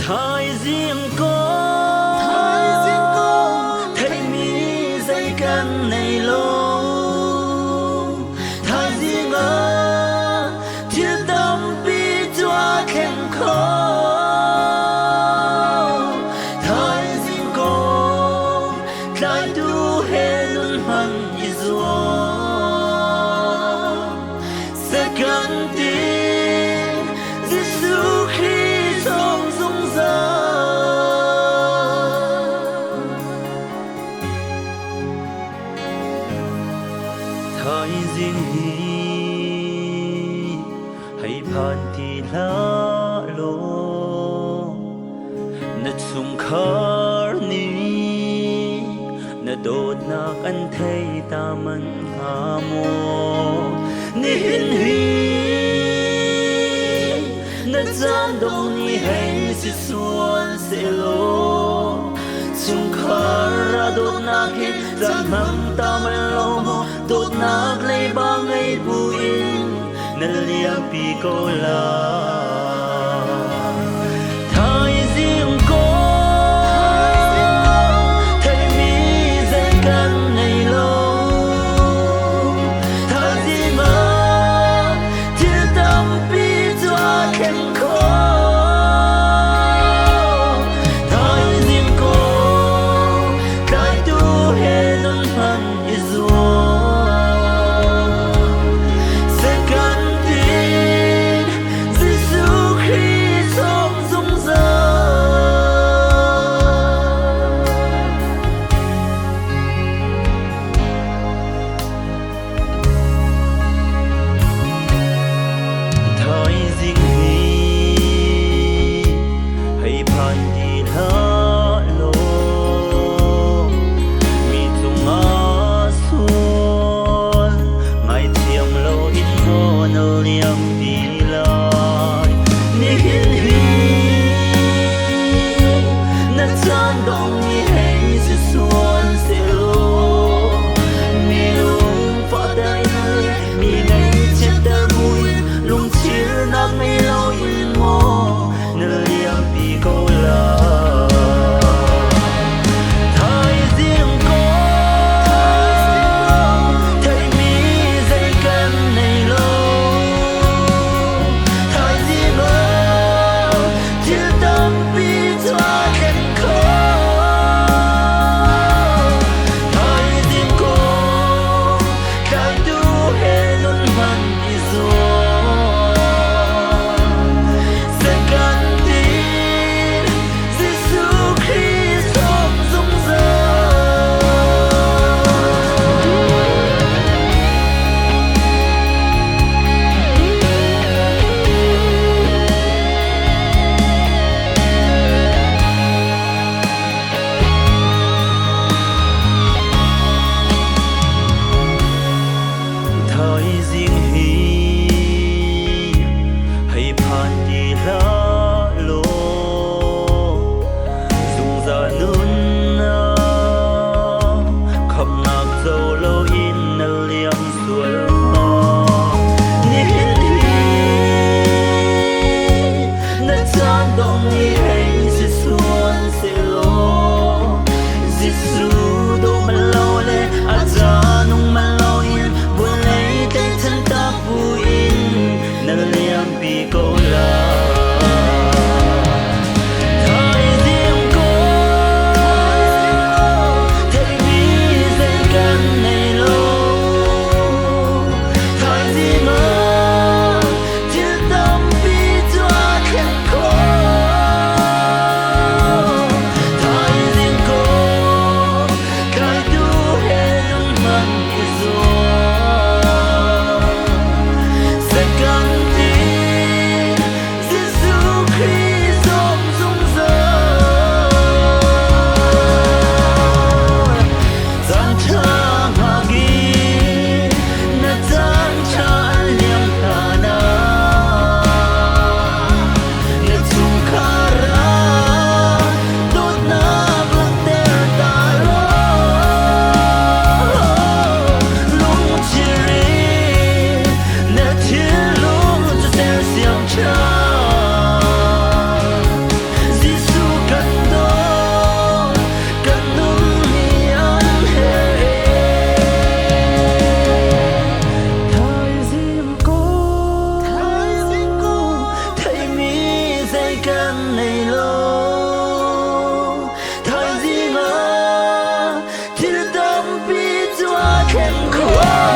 Thời riêng có thấy mi dây căn này lâu thời riêng ở thiết tâm bi cho khen khó thời riêng có lại tu hệ luân hằng y dùa sẽ cần tin Giêsu khi trong dung dơ thời riêng hi hayผ่านที่ละโลนัดสุงคารนี้นัดโดดนักอันเทยตามันหาโมนี่เห็นฮีนัดจานดงนี้ให้สิส่วนเสโลสุงคาราโดดนักเห็นจานมันตามันโลโมโดดนักเลยบางไงบุอินนั่นเลียปีโกลาthời riêng có thấy mi dây căn này lâu thời riêng mơ thiết tâm bi cho khen khó thời riêng có cái tu hệ luân hằng y dùa sẽ cần tin Giêsu oh.